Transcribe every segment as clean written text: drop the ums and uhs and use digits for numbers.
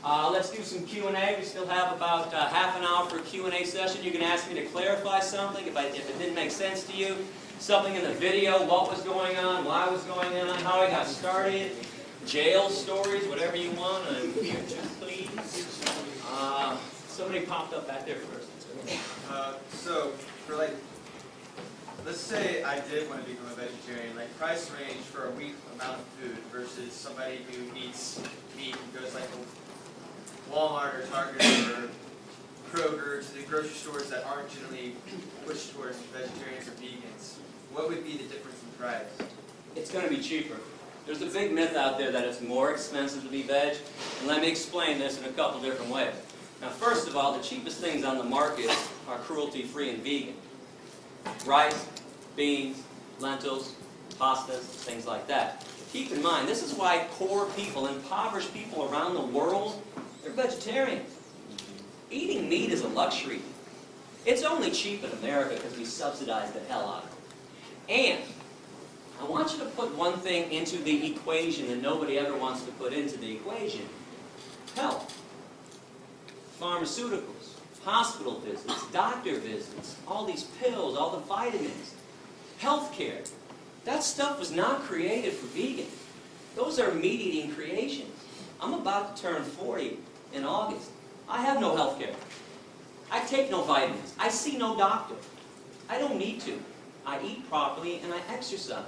Let's do some Q&A. We still have about half an hour for a Q&A session. You can ask me to clarify something if it didn't make sense to you. Something in the video, what was going on, why was going on, how I got started, jail stories, whatever you want. I'm here to please. Somebody popped up back there first. So, for let's say I did want to become a vegetarian, price range for a week amount of food versus somebody who eats meat and goes to Walmart or Target or Kroger, to the grocery stores that aren't generally pushed towards vegetarians or vegans. What would be the difference in price? It's going to be cheaper. There's a big myth out there that it's more expensive to be veg, and let me explain this in a couple different ways. Now, first of all, the cheapest things on the market are cruelty-free and vegan. Rice, beans, lentils, pastas, things like that. Keep in mind, this is why poor people, impoverished people around the world, they're vegetarians. Eating meat is a luxury. It's only cheap in America because we subsidize the hell out of it. And I want you to put one thing into the equation that nobody ever wants to put into the equation. Health. Pharmaceuticals, hospital visits, doctor visits, all these pills, all the vitamins, healthcare. That stuff was not created for vegans. Those are meat-eating creations. I'm about to turn 40 in August. I have no healthcare. I take no vitamins. I see no doctor. I don't need to. I eat properly and I exercise.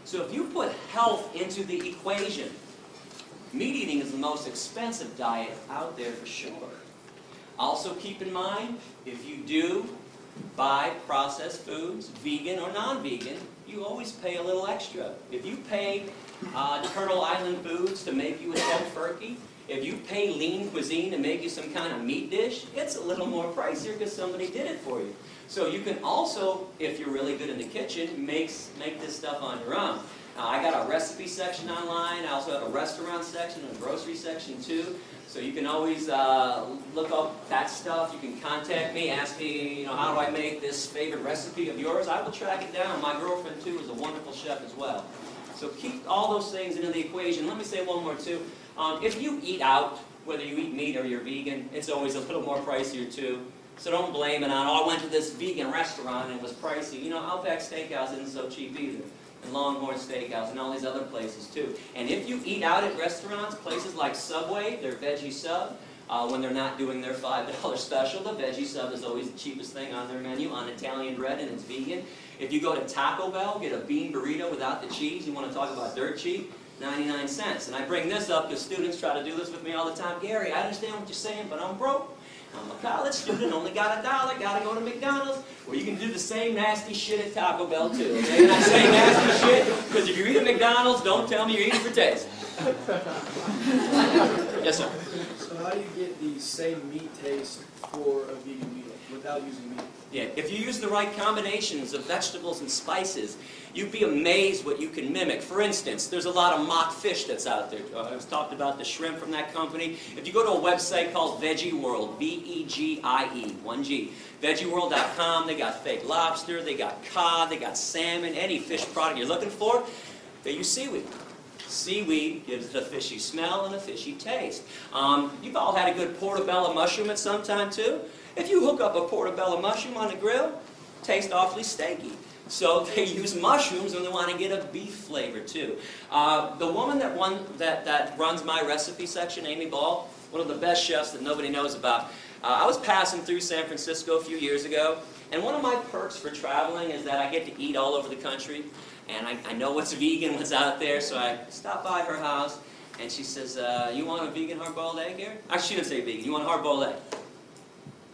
So if you put health into the equation, meat eating is the most expensive diet out there for sure. Also keep in mind, if you do buy processed foods, vegan or non-vegan, you always pay a little extra. If you pay Turtle Island Foods to make you a tofurkey, if you pay Lean Cuisine to make you some kind of meat dish, it's a little more pricier because somebody did it for you. So you can also, if you're really good in the kitchen, make this stuff on your own. I got a recipe section online. I also have a restaurant section and a grocery section too. So you can always look up that stuff. You can contact me, ask me, how do I make this favorite recipe of yours? I will track it down. My girlfriend too is a wonderful chef as well. So keep all those things into the equation. Let me say one more too. If you eat out, whether you eat meat or you're vegan, it's always a little more pricier too. So don't blame it on, I went to this vegan restaurant and it was pricey. Outback Steakhouse isn't so cheap either. And Longhorn Steakhouse and all these other places too. And if you eat out at restaurants, places like Subway, their veggie sub, when they're not doing their $5 special, the veggie sub is always the cheapest thing on their menu, on Italian bread, and it's vegan. If you go to Taco Bell, get a bean burrito without the cheese, you want to talk about dirt cheap, 99 cents. And I bring this up because students try to do this with me all the time. Gary, I understand what you're saying, but I'm broke. I'm a college student, only got $1, got to go to McDonald's. Well, you can do the same nasty shit at Taco Bell too, okay? And I say nasty shit because if you're eating McDonald's, don't tell me you're eating for taste. Yes, sir? So how do you get the same meat taste for a vegan meal without using meat? Yeah, if you use the right combinations of vegetables and spices, you'd be amazed what you can mimic. For instance, there's a lot of mock fish that's out there. I was talked about the shrimp from that company. If you go to a website called Veggie World, V-E-G-I-E, 1G, veggieworld.com, they got fake lobster, they got cod, they got salmon, any fish product you're looking for, they use seaweed. Seaweed gives it a fishy smell and a fishy taste. You've all had a good portobello mushroom at some time too. If you hook up a portobello mushroom on the grill, it tastes awfully steaky. So they use mushrooms and they want to get a beef flavor too. The woman that runs my recipe section, Amy Ball, one of the best chefs that nobody knows about. I was passing through San Francisco a few years ago, and one of my perks for traveling is that I get to eat all over the country. And I know what's vegan, what's out there, so I stopped by her house, and she says, you want a vegan hard-boiled egg here? Actually, she didn't say vegan. You want a hard-boiled egg?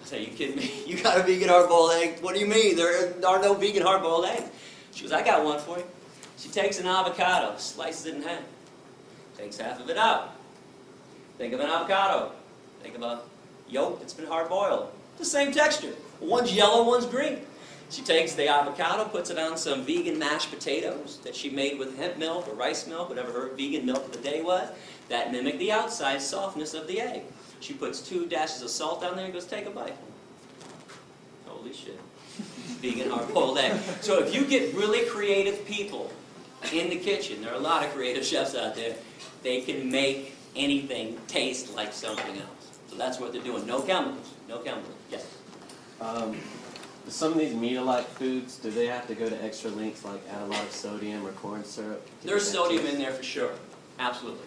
I said, are you kidding me? You got a vegan hard-boiled egg? What do you mean? There are no vegan hard-boiled eggs. She goes, I got one for you. She takes an avocado, slices it in half, takes half of it out. Think of an avocado. Think of a yolk that's been hard-boiled. The same texture. One's yellow, one's green. She takes the avocado, puts it on some vegan mashed potatoes that she made with hemp milk or rice milk, whatever her vegan milk of the day was, that mimicked the outside softness of the egg. She puts 2 dashes of salt on there and goes, take a bite. Holy shit. Vegan hard-boiled egg. So if you get really creative people in the kitchen, there are a lot of creative chefs out there, they can make anything taste like something else. So that's what they're doing. No chemicals. No chemicals. Yes? Some of these meat-alike foods, do they have to go to extra lengths, like add a lot of sodium or corn syrup? There's sodium in there for sure. Absolutely.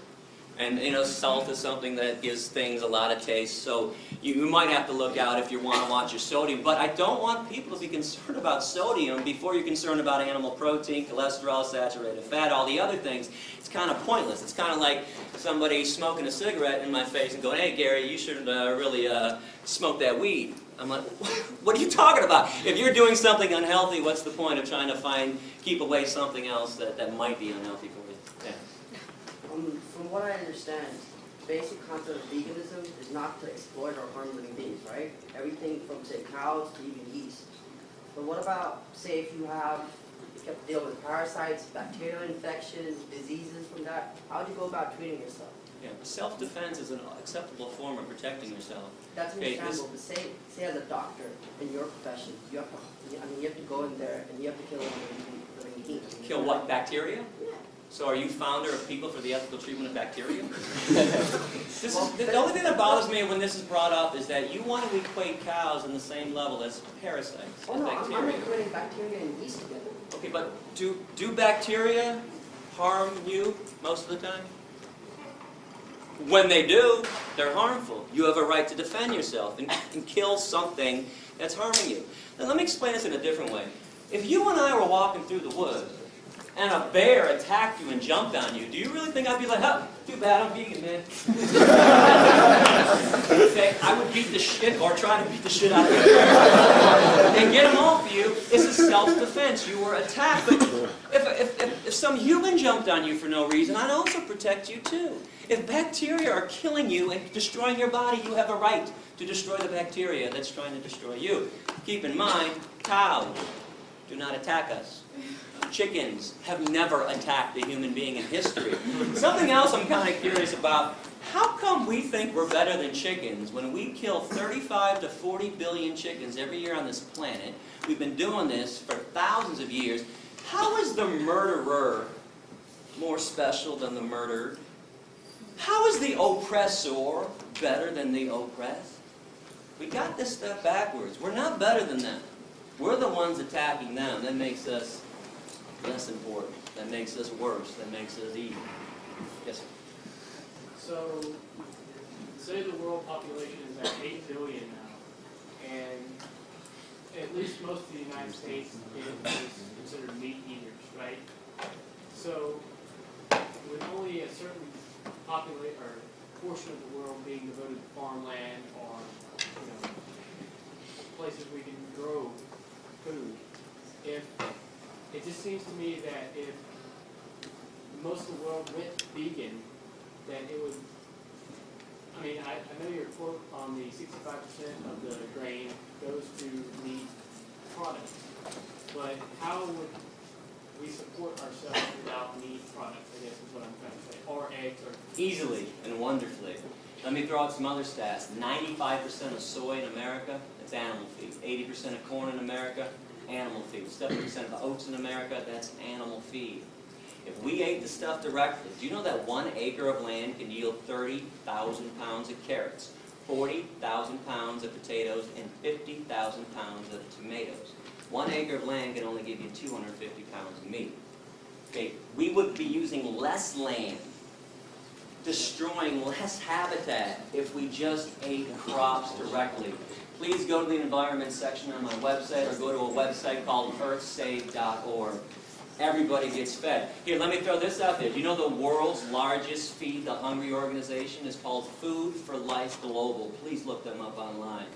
And, you know, salt is something that gives things a lot of taste, so you might have to look out if you want to watch your sodium. But I don't want people to be concerned about sodium before you're concerned about animal protein, cholesterol, saturated fat, all the other things. It's kind of pointless. It's kind of like somebody smoking a cigarette in my face and going, hey, Gary, you should really smoke that weed. I'm like, what are you talking about? If you're doing something unhealthy, what's the point of trying to keep away something else that might be unhealthy for you? Yeah. From what I understand, the basic concept of veganism is not to exploit or harm living beings, right? Everything from, say, cows to even yeast. But what about, say, if you have to deal with parasites, bacterial infections, diseases from that? How would you go about treating yourself? Yeah, self-defense is an acceptable form of protecting yourself. That's understandable, but say as a doctor in your profession, you have to go in there and you have to kill living beings. Kill what, bacteria? Yeah. So are you founder of People for the Ethical Treatment of Bacteria? The only thing that bothers me when this is brought up is that you want to equate cows in the same level as parasites Oh and no, bacteria. I'm equating bacteria and yeast together. Okay, but do bacteria harm you most of the time? When they do, they're harmful. You have a right to defend yourself and kill something that's harming you. Now let me explain this in a different way. If you and I were walking through the woods and a bear attacked you and jumped on you, do you really think I'd be like, huh, too bad, I'm vegan, man? Okay, I would beat the shit, or try to beat the shit out of you and get them off you. It's a self-defense. You were attacked. But if some human jumped on you for no reason, I'd also protect you too. If bacteria are killing you and destroying your body, you have a right to destroy the bacteria that's trying to destroy you. Keep in mind, cows do not attack us. Chickens have never attacked a human being in history. Something else I'm kind of curious about, how come we think we're better than chickens when we kill 35 to 40 billion chickens every year on this planet? We've been doing this for thousands of years. How is the murderer more special than the murdered? How is the oppressor better than the oppressed? We got this stuff backwards. We're not better than them. We're the ones attacking them. That makes us less important. That makes us worse. That makes us evil. Yes, sir. So, say the world population is at 8 billion now, and at least most of the United States is considered meat eaters, right? So, with only a certain portion of the world being devoted to farmland or places we can grow food, it just seems to me that if most of the world went vegan, then it would, I know your quote on the 65% of the grain goes to meat products, but how would we support ourselves without meat products, I guess is what I'm trying to say, or eggs, or... Easily and wonderfully. Let me throw out some other stats. 95% of soy in America, that's animal feed. 80% of corn in America, animal feed. 70% of the oats in America, that's animal feed. If we ate the stuff directly, do you know that 1 acre of land can yield 30,000 pounds of carrots, 40,000 pounds of potatoes, and 50,000 pounds of tomatoes? 1 acre of land can only give you 250 pounds of meat. Okay, we would be using less land, destroying less habitat if we just ate crops directly. Please go to the environment section on my website or go to a website called earthsave.org. Everybody gets fed. Here, let me throw this out there. Do you know the world's largest Feed the Hungry organization is called Food for Life Global? Please look them up online.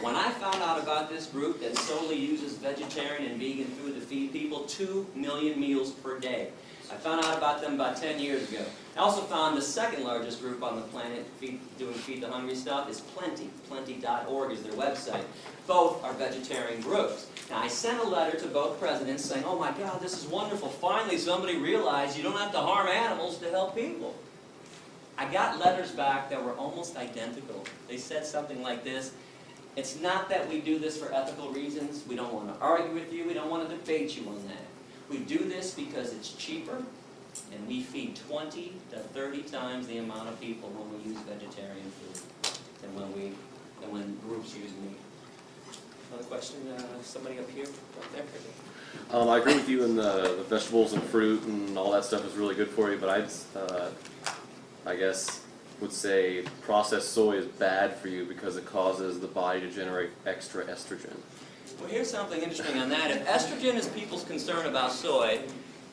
When I found out about this group that solely uses vegetarian and vegan food to feed people 2 million meals per day, I found out about them about 10 years ago. I also found the second largest group on the planet doing Feed the Hungry stuff is Plenty. Plenty.org is their website. Both are vegetarian groups. Now, I sent a letter to both presidents saying, oh my God, this is wonderful. Finally, somebody realized you don't have to harm animals to help people. I got letters back that were almost identical. They said something like this: it's not that we do this for ethical reasons. We don't want to argue with you. We don't want to debate you on that. We do this because it's cheaper, And we feed 20 to 30 times the amount of people when we use vegetarian food than when groups use meat. Another question? Somebody up here? Right there? I agree with you in the vegetables and fruit and all that stuff is really good for you, but I guess would say processed soy is bad for you because it causes the body to generate extra estrogen. Well, here's something interesting on that. If estrogen is people's concern about soy,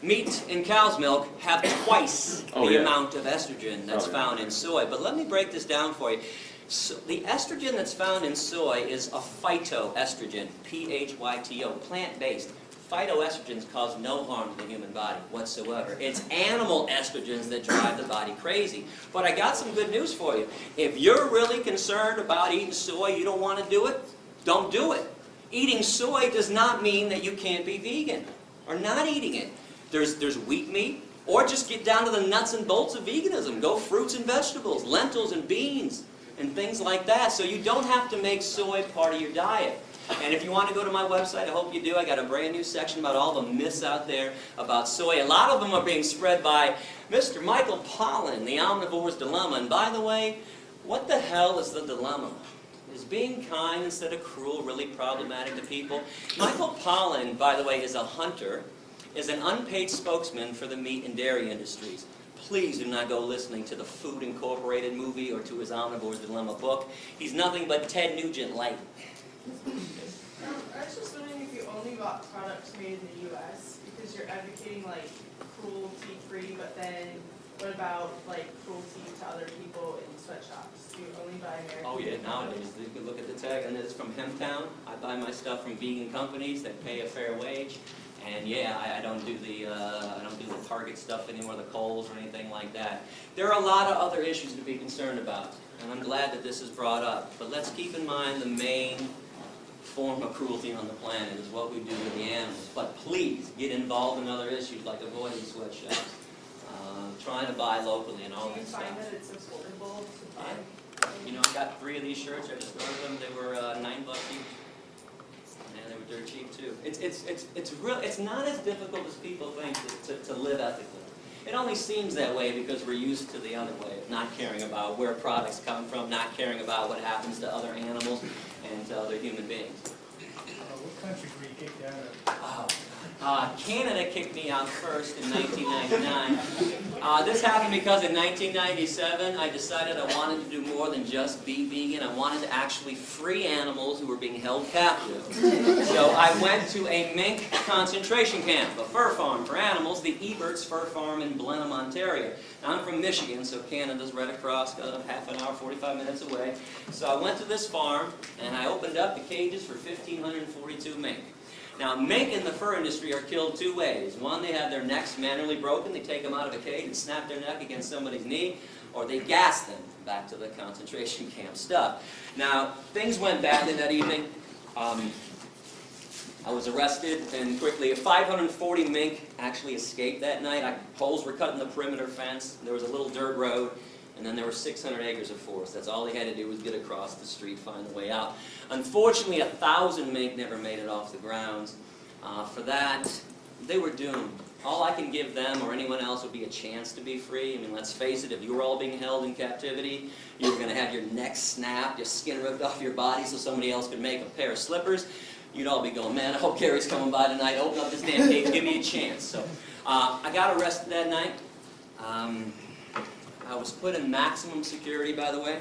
meat and cow's milk have twice the amount of estrogen that's found in soy. But let me break this down for you. So the estrogen that's found in soy is a phytoestrogen, P-H-Y-T-O, plant-based. Phytoestrogens cause no harm to the human body whatsoever. It's animal estrogens that drive the body crazy. But I got some good news for you. If you're really concerned about eating soy, you don't want to do it, don't do it. Eating soy does not mean that you can't be vegan or not eating it. There's wheat meat, or just get down to the nuts and bolts of veganism. Go fruits and vegetables, lentils and beans, and things like that. So you don't have to make soy part of your diet. And if you want to go to my website, I hope you do. I got a brand new section about all the myths out there about soy. A lot of them are being spread by Mr. Michael Pollan, The Omnivore's Dilemma. And by the way, what the hell is the dilemma? Is being kind instead of cruel really problematic to people? Michael Pollan, by the way, is a hunter, is an unpaid spokesman for the meat and dairy industries. Please do not go listening to the Food Incorporated movie or to his Omnivore's Dilemma book. He's nothing but Ted Nugent light. I was just wondering if you only bought products made in the U.S. because you're advocating like cruelty-free, but then what about like cruelty to other people in sweatshops? Do you only buy American? Oh yeah, nowadays you can look at the tag, and it's from Hemptown. I buy my stuff from vegan companies that pay a fair wage, and yeah, I don't do the Target stuff anymore, the Kohl's or anything like that. There are a lot of other issues to be concerned about, and I'm glad that this is brought up. But let's keep in mind the main form of cruelty on the planet is what we do with the animals. But please get involved in other issues like avoiding sweatshops, trying to buy locally and all that stuff. Do you find that it's affordable to buy? You know, I got 3 of these shirts. I just ordered them. They were $9 each, and they were dirt cheap too. It's not as difficult as people think to live ethically. It only seems that way because we're used to the other way of not caring about where products come from, not caring about what happens to other animals and to other human beings. What country were you kicked out of? Canada kicked me out first in 1999. This happened because in 1997 I decided I wanted to do more than just be vegan. I wanted to actually free animals who were being held captive. So I went to a mink concentration camp, a fur farm for animals, the Ebert's Fur Farm in Blenheim, Ontario. Now, I'm from Michigan, so Canada's right across, half an hour, 45 minutes away. So I went to this farm and I opened up the cages for 1,542 mink. Now, mink in the fur industry are killed 2 ways. One, they have their necks manually broken. They take them out of a cage and snap their neck against somebody's knee, or they gas them back to the concentration camp stuff. Now, things went badly that evening. I was arrested, and quickly 540 mink actually escaped that night. Holes were cut in the perimeter fence. There was a little dirt road. And then there were 600 acres of forest. That's all they had to do was get across the street, find a way out. Unfortunately, 1,000 mink never made it off the grounds. For that, they were doomed. All I can give them or anyone else would be a chance to be free. I mean, let's face it, if you were all being held in captivity, you were going to have your neck snapped, your skin ripped off your body so somebody else could make a pair of slippers. You'd all be going, man, I hope Gary's coming by tonight. Open up this damn cage, give me a chance. So I got arrested that night. I was put in maximum security, by the way.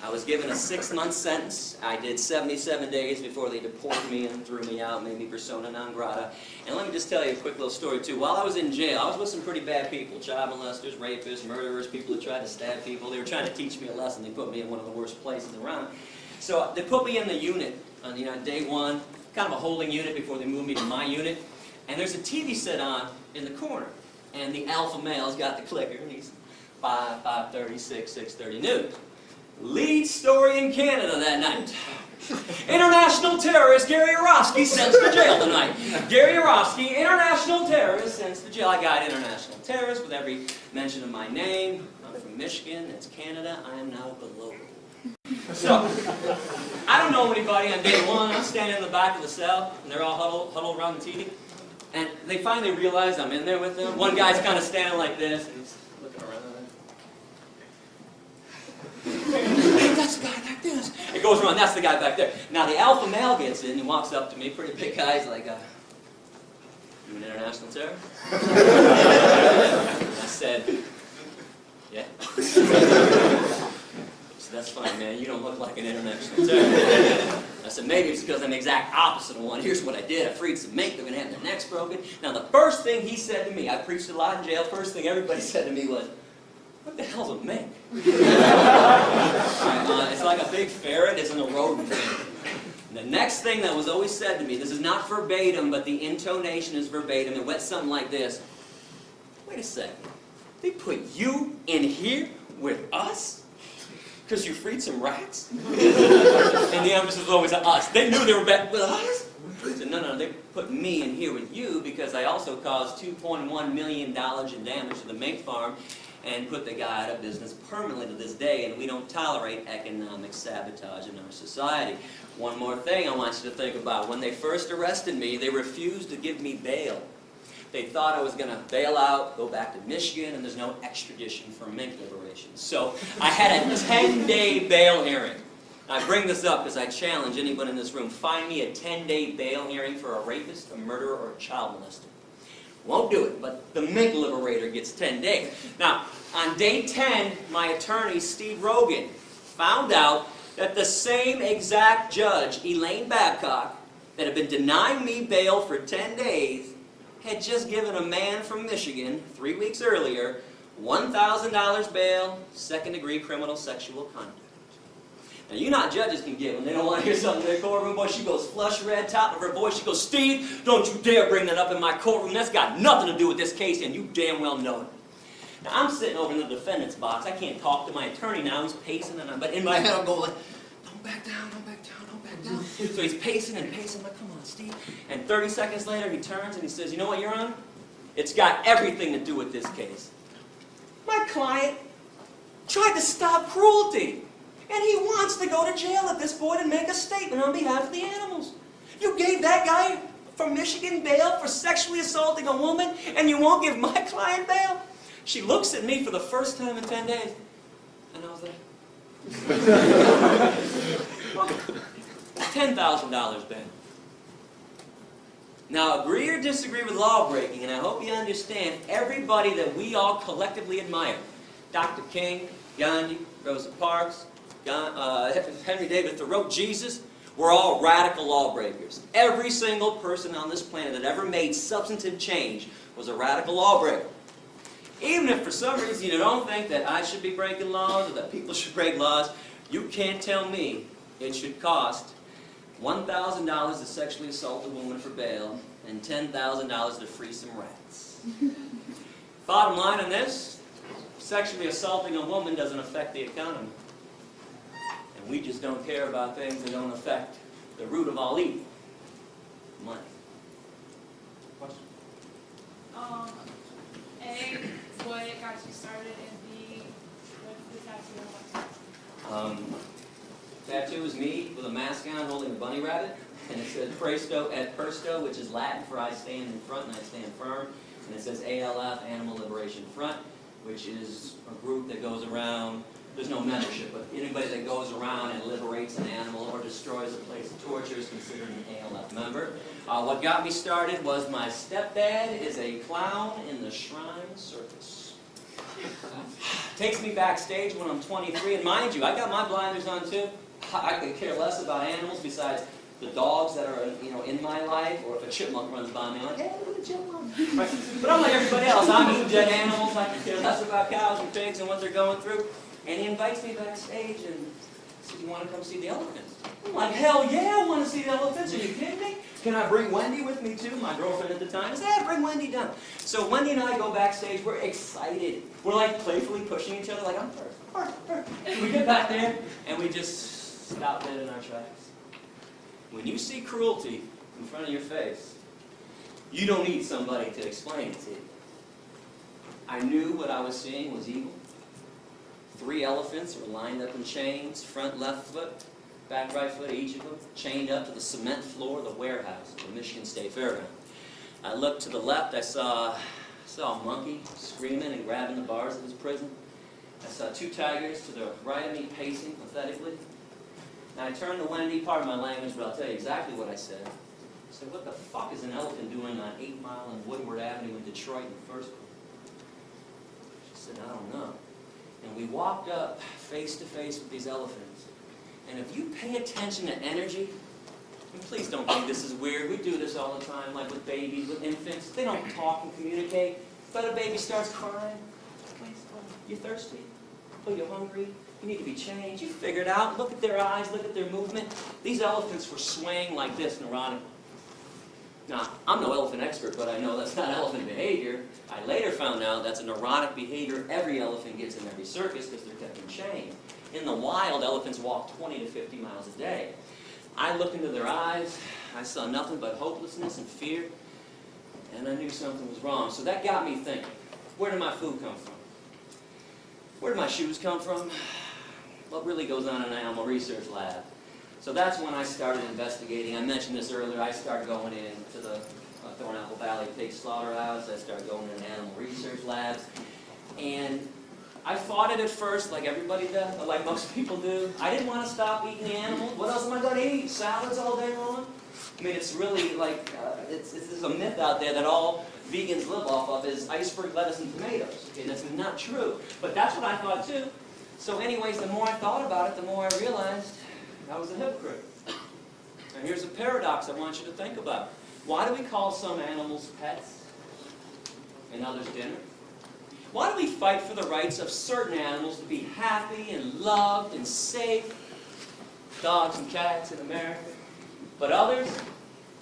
I was given a 6-month sentence. I did 77 days before they deported me and threw me out, made me persona non grata. And let me just tell you a quick little story, too. While I was in jail, I was with some pretty bad people, child molesters, rapists, murderers, people who tried to stab people. They were trying to teach me a lesson. They put me in one of the worst places around. So they put me in the unit on day 1, kind of a holding unit before they moved me to my unit. And there's a TV set on in the corner. And the alpha male's got the clicker. And he's 5, 5:30, 6, 6:30 noon. Lead story in Canada that night. International terrorist Gary Yurofski sent to jail tonight. Gary Yurofski, international terrorist, sent to jail. I got international terrorist with every mention of my name. I'm from Michigan, that's Canada. I am now the local. So, I don't know anybody on day 1. I'm standing in the back of the cell, and they're all huddled around the TV. And they finally realize I'm in there with them. One guy's kind of standing like this, and he's looking around. Hey, that's the guy back there. It goes around, that's the guy back there. Now the alpha male gets in, he walks up to me, pretty big guy, he's like, you an international terrorist? I said, yeah. So that's funny, man, you don't look like an international terrorist. I said, maybe it's because I'm the exact opposite of one. Here's what I did. I freed some mink. They're going to have their necks broken. Now, the first thing he said to me, I preached a lot in jail. First thing everybody said to me was, what the hell's a mink? It's like a big ferret. It's in a rodent family. And the next thing that was always said to me, this is not verbatim, but the intonation is verbatim. It went something like this. Wait a second. They put you in here with us? Because you freed some rats? And the emphasis was always on us. They knew they were back with us? I said, no, they put me in here with you because I also caused $2.1 million in damage to the mink farm and put the guy out of business permanently to this day, and we don't tolerate economic sabotage in our society. One more thing I want you to think about. When they first arrested me, they refused to give me bail. They thought I was going to bail out, go back to Michigan, and there's no extradition for mink liberation. So I had a 10-day bail hearing. I bring this up because I challenge anyone in this room. Find me a 10-day bail hearing for a rapist, a murderer, or a child molester. Won't do it, but the mink liberator gets 10 days. Now, on day 10, my attorney, Steve Rogan, found out that the same exact judge, Elaine Babcock, that had been denying me bail for 10 days, had just given a man from Michigan, 3 weeks earlier, $1,000 bail, second-degree criminal sexual conduct. Now, you know how judges can give when they don't want to hear something in their courtroom. Boy, she goes flush red, top of her voice. She goes, Steve, don't you dare bring that up in my courtroom. That's got nothing to do with this case, and you damn well know it. Now, I'm sitting over in the defendant's box. I can't talk to my attorney now. He's pacing, but in my head I'm going, don't back down, don't back down, don't back down. So he's pacing and pacing. I'm like, come on, Steve. And 30 seconds later, he turns and he says, you know what, Your Honor? It's got everything to do with this case. My client tried to stop cruelty. And he wants to go to jail at this point and make a statement on behalf of the animals. You gave that guy from Michigan bail for sexually assaulting a woman, and you won't give my client bail? She looks at me for the first time in 10 days. And I was like, $10,000 bail. Now, agree or disagree with law breaking, and I hope you understand everybody that we all collectively admire. Dr. King, Gandhi, Rosa Parks, Henry David Thoreau, Jesus, we're all radical lawbreakers. Every single person on this planet that ever made substantive change was a radical lawbreaker. Even if for some reason you don't think that I should be breaking laws or that people should break laws, you can't tell me it should cost $1,000 to sexually assault a woman for bail and $10,000 to free some rats. Bottom line on this, sexually assaulting a woman doesn't affect the economy. And we just don't care about things that don't affect the root of all evil, money. Question? What got you started in the tattoo? Tattoo is me with a mask on holding a bunny rabbit, and it says Presto et Persto, which is Latin for I stand in front and I stand firm, and it says ALF, Animal Liberation Front, which is a group that goes around, there's no membership, but anybody that goes around and liberates an animal or destroys a place of torture is considered an ALF member. What got me started was my stepdad is a clown in the Shrine Circus. Takes me backstage when I'm 23, and mind you, I got my blinders on too. I could care less about animals besides the dogs that are in my life, or if a chipmunk runs by me, I'm like, hey, look at a chipmunk. Right? But I'm like everybody else. I'm eating dead animals. I could care less about cows and pigs and what they're going through. And he invites me backstage and says, you want to come see the elephants? I'm like, hell yeah, I want to see the elephants. Are you kidding me? Can I bring Wendy with me too? My girlfriend at the time said, yeah, bring Wendy down. So Wendy and I go backstage. We're excited. We're like playfully pushing each other like, I'm first. We get back there and we just stop dead in our tracks. When you see cruelty in front of your face, you don't need somebody to explain it to you. I knew what I was seeing was evil. 3 elephants were lined up in chains, front left foot, back right foot, each of them, chained up to the cement floor of the warehouse of the Michigan State Fairground. I looked to the left, I saw a monkey screaming and grabbing the bars of his prison. I saw 2 tigers to the right of me pacing pathetically. And I turned to Wendy, pardon my language, but I'll tell you exactly what I said. I said, what the fuck is an elephant doing on 8 Mile and Woodward Avenue in Detroit in the first place? She said, I don't know. And we walked up face to face with these elephants. And if you pay attention to energy, and please don't think this is weird. We do this all the time, like with babies, with infants. They don't talk and communicate. But a baby starts crying. You thirsty? Oh, you're hungry? You need to be changed. You figure it out. Look at their eyes. Look at their movement. These elephants were swaying like this neurotically. Now, I'm no elephant expert, but I know that's not elephant behavior. I later found out that's a neurotic behavior every elephant gets in every circus because they're kept in chain. In the wild, elephants walk 20 to 50 miles a day. I looked into their eyes. I saw nothing but hopelessness and fear. And I knew something was wrong. So that got me thinking, where did my food come from? Where did my shoes come from? What really goes on in an animal research lab? So that's when I started investigating. I mentioned this earlier. I started going into the Thornapple Valley Pig Slaughterhouse. I started going into animal research labs. And I fought it at first, like everybody does, like most people do. I didn't want to stop eating the animals. What else am I going to eat? Salads all day long? I mean, it's really like, there's a myth out there that all vegans live off of is iceberg lettuce and tomatoes. Okay, that's not true. But that's what I thought too. So anyways, the more I thought about it, the more I realized I was a hypocrite. And here's a paradox I want you to think about. Why do we call some animals pets and others dinner? Why do we fight for the rights of certain animals to be happy and loved and safe? Dogs and cats in America. But others,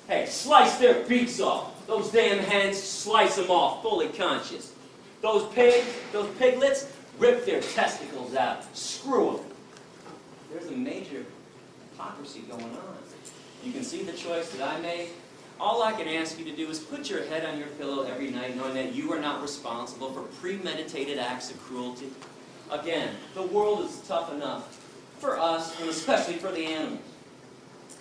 hey, slice their beaks off. Those damn hens, slice them off, fully conscious. Those pigs, those piglets, rip their testicles out. Screw them. There's a major hypocrisy going on. You can see the choice that I made. All I can ask you to do is put your head on your pillow every night knowing that you are not responsible for premeditated acts of cruelty. Again, the world is tough enough for us, and especially for the animals.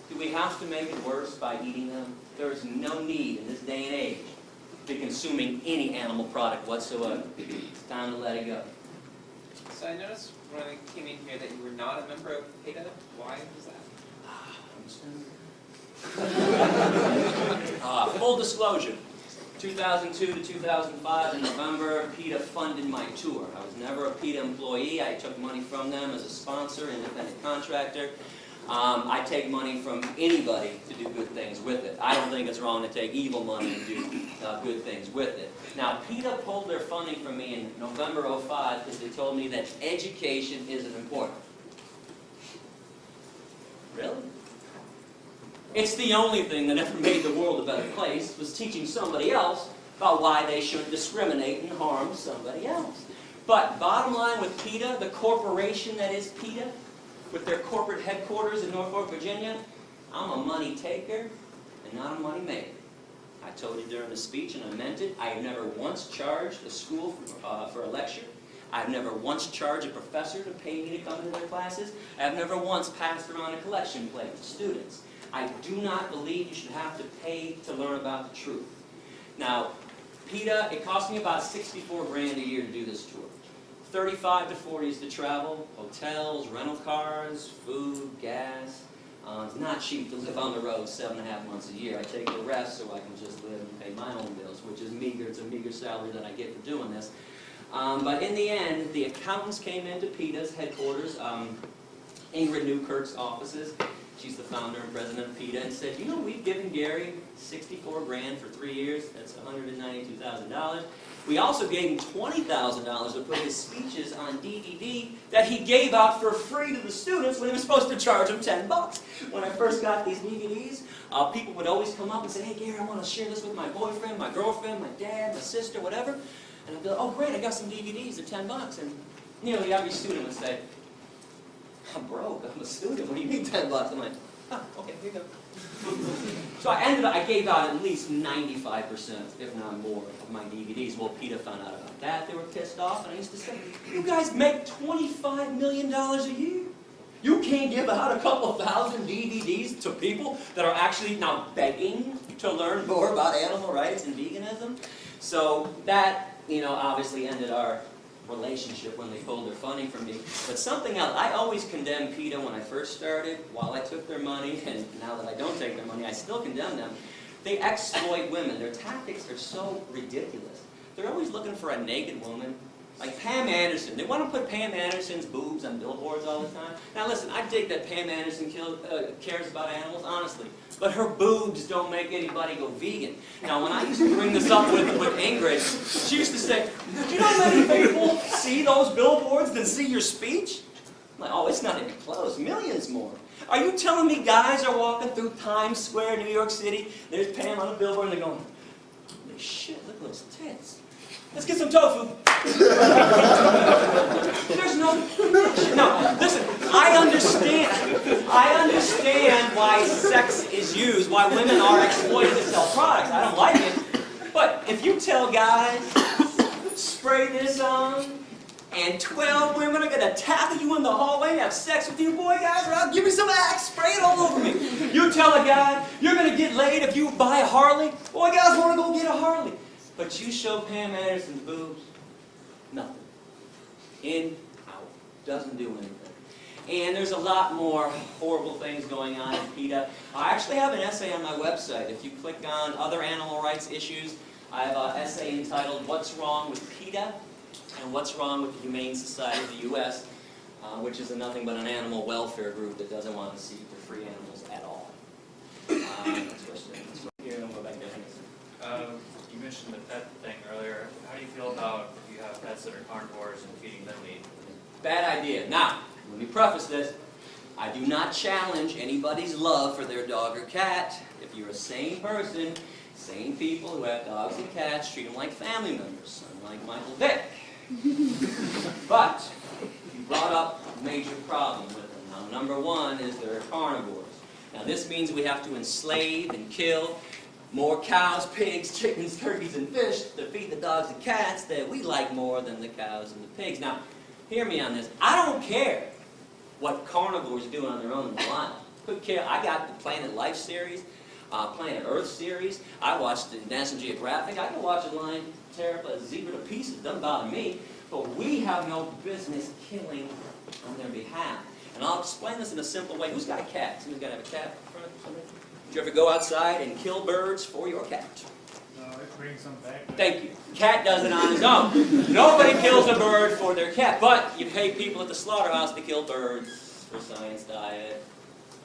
Do we have to make it worse by eating them? There is no need in this day and age to be consuming any animal product whatsoever. It's time to let it go. So I noticed when I came in here that you were not a member of PETA. Why was that? Full disclosure, 2002 to 2005 in November, PETA funded my tour. I was never a PETA employee. I took money from them as a sponsor, independent contractor. I take money from anybody to do good things with it. I don't think it's wrong to take evil money and do good things with it. Now, PETA pulled their funding from me in November '05 because they told me that education isn't important. Really? It's the only thing that ever made the world a better place, was teaching somebody else about why they shouldn't discriminate and harm somebody else. But bottom line with PETA, the corporation that is PETA, with their corporate headquarters in Norfolk, Virginia, I'm a money taker and not a money maker. I told you during the speech, and I meant it, I have never once charged a school for a lecture. I've never once charged a professor to pay me to come to their classes. I've never once passed around a collection plate to students. I do not believe you should have to pay to learn about the truth. Now, PETA, it cost me about $64 grand a year to do this tour. 35 to 40 is to travel, hotels, rental cars, food, gas. It's not cheap to live on the road 7.5 months a year. I take the rest so I can just live and pay my own bills, which is meager. It's a meager salary that I get for doing this. But in the end, the accountants came into PETA's headquarters, Ingrid Newkirk's offices. She's the founder and president of PETA, and said, you know, we've given Gary 64 grand for 3 years. That's $192,000. We also gave him $20,000 to put his speeches on DVD that he gave out for free to the students when he was supposed to charge them $10. When I first got these DVDs, people would always come up and say, hey, Gary, I want to share this with my boyfriend, my girlfriend, my dad, my sister, whatever. And I'd be like, oh, great, I got some DVDs. They're $10. And nearly every student would say, I'm broke. I'm a student. What do you mean $10? I'm like, oh, okay, here you go. So I gave out at least 95%, if not more, of my DVDs. Well, PETA found out about that. They were pissed off, and I used to say, you guys make $25 million a year. You can't give out a couple thousand DVDs to people that are actually now begging to learn more about animal rights and veganism. So that, obviously ended our relationship when they pulled their funding from me. But something else, I always condemned PETA when I first started, while I took their money, and now that I don't take their money, I still condemn them. They exploit women. Their tactics are so ridiculous. They're always looking for a naked woman. Like Pam Anderson. They want to put Pam Anderson's boobs on billboards all the time. Now listen, I dig that Pam Anderson cares about animals, honestly. But her boobs don't make anybody go vegan. Now when I used to bring this up with Ingrid, she used to say, do you know how many people see those billboards than see your speech? I'm like, oh, it's not even close. Millions more. Are you telling me guys are walking through Times Square, New York City, there's Pam on a billboard, and they're going, holy shit, look at those tits. Let's get some tofu. There's no connection. No, listen, I understand why sex is used, why women are exploited to sell products. I don't like it. But if you tell guys, spray this on, and 12 women are going to tackle you in the hallway and have sex with you, boy, guys, or I'll give me some Axe, spray it all over me. You tell a guy, you're going to get laid if you buy a Harley, boy, guys want to go get a Harley. But you show Pam Anderson's boobs, nothing. In, out. Doesn't do anything. And there's a lot more horrible things going on in PETA. I actually have an essay on my website. If you click on other animal rights issues, I have an essay entitled What's Wrong with PETA and What's Wrong with the Humane Society of the U.S., which is nothing but an animal welfare group that doesn't want to see the free animals at all. You mentioned the pet thing earlier. How do you feel about if you have pets that are carnivores and feeding them meat? Bad idea. Now, let me preface this. I do not challenge anybody's love for their dog or cat. If you're a sane person, sane people who have dogs and cats treat them like family members, unlike Michael Vick. But you brought up a major problem with them. Now, number one is they're carnivores. Now, this means we have to enslave and kill more cows, pigs, chickens, turkeys, and fish to feed the dogs and cats that we like more than the cows and the pigs. Now, hear me on this. I don't care what carnivores do on their own in the wild. Couldn't care. I got the Planet Life series, Planet Earth series. I watched the National Geographic. I can watch a lion tear a zebra to pieces. It doesn't bother me. But we have no business killing on their behalf. And I'll explain this in a simple way. Who's got a cat? Somebody's got to have a cat in front of somebody? Did you ever go outside and kill birds for your cat? No, it brings them back. Thank you. Cat does it on his own. Nobody kills a bird for their cat, but you pay people at the slaughterhouse to kill birds for science diet,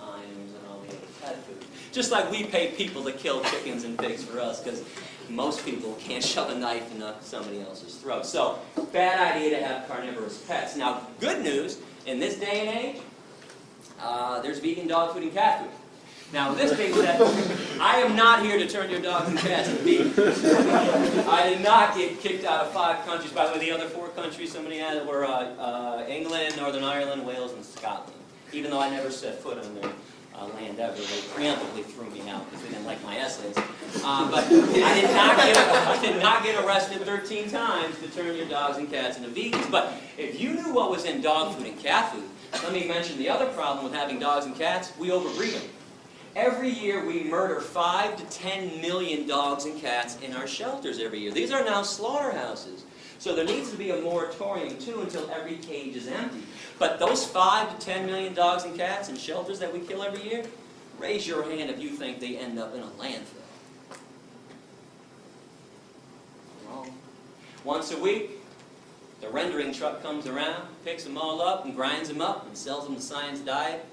ions, and all the other pet food. Just like we pay people to kill chickens and pigs for us, because most people can't shove a knife into somebody else's throat. So, bad idea to have carnivorous pets. Now, good news, in this day and age, there's vegan dog food and cat food. Now, this being said, I am not here to turn your dogs and cats into vegan. I did not get kicked out of 5 countries. By the way, the other 4 countries somebody had were England, Northern Ireland, Wales, and Scotland. Even though I never set foot on their land ever, they preemptively threw me out because they didn't like my essays. But I did not get arrested 13 times to turn your dogs and cats into vegans. But if you knew what was in dog food and cat food, let me mention the other problem with having dogs and cats. We overbreed them. Every year we murder 5 to 10 million dogs and cats in our shelters every year. These are now slaughterhouses. So there needs to be a moratorium too until every cage is empty. But those 5 to 10 million dogs and cats in shelters that we kill every year, raise your hand if you think they end up in a landfill. Wrong. Once a week, the rendering truck comes around, picks them all up and grinds them up and sells them to Science Diet,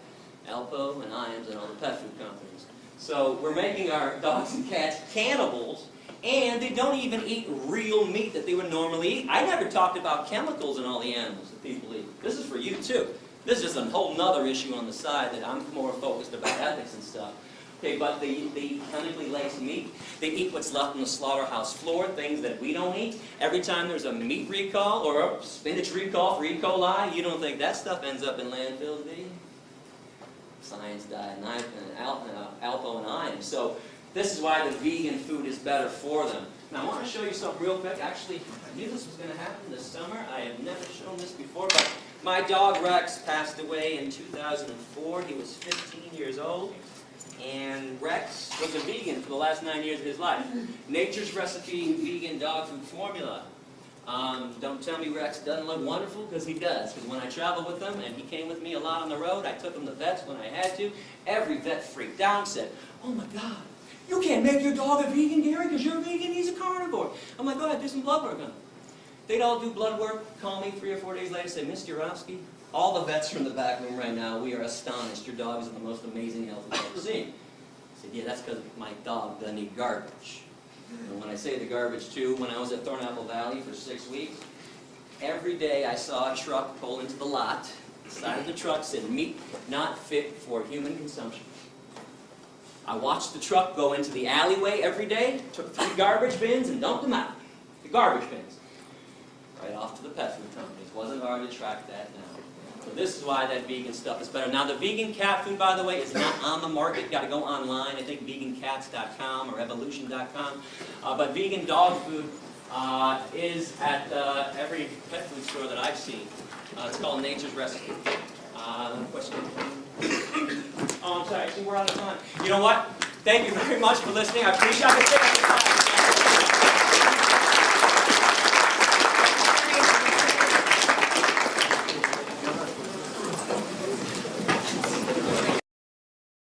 Alpo, and Iams, and all the pet food companies. So we're making our dogs and cats cannibals, and they don't even eat real meat that they would normally eat. I never talked about chemicals in all the animals that people eat. This is for you too. This is just a whole nother issue on the side that I'm more focused about ethics and stuff. Okay, but they eat chemically laced meat. They eat what's left on the slaughterhouse floor, things that we don't eat. Every time there's a meat recall or a spinach recall for E. coli, you don't think that stuff ends up in landfills, do you? Science Diet, and Alpo, and Iams. So this is why the vegan food is better for them. Now I want to show you something real quick. Actually, I knew this was going to happen this summer. I have never shown this before, but my dog Rex passed away in 2004. He was 15 years old. And Rex was a vegan for the last 9 years of his life. Nature's Recipe vegan dog food formula. Don't tell me Rex doesn't look wonderful, because he does. Because when I traveled with him, and he came with me a lot on the road, I took him to vets when I had to. Every vet freaked out and said, "Oh my God, you can't make your dog a vegan, Gary, because you're a vegan, he's a carnivore." I'm like, "Go ahead, do some blood work on him." They'd all do blood work, call me 3 or 4 days later, say, "Mr. Yurofski, all the vets from the back room right now, we are astonished. Your dog is in the most amazing health we've ever seen." I said, "Yeah, that's because my dog doesn't eat garbage." And when I say the garbage too, when I was at Thornapple Valley for 6 weeks, every day I saw a truck pull into the lot. The side of the truck said, "Meat not fit for human consumption." I watched the truck go into the alleyway every day, took 3 garbage bins and dumped them out. The garbage bins. Right off to the pet food companies. Wasn't hard to track that now. So this is why that vegan stuff is better. Now the vegan cat food, by the way, is not on the market. You've got to go online. I think vegancats.com or evolution.com. But vegan dog food is at every pet food store that I've seen. It's called Nature's Recipe. Question? Oh, I'm sorry. Actually, we're out of time. You know what? Thank you very much for listening. I appreciate it.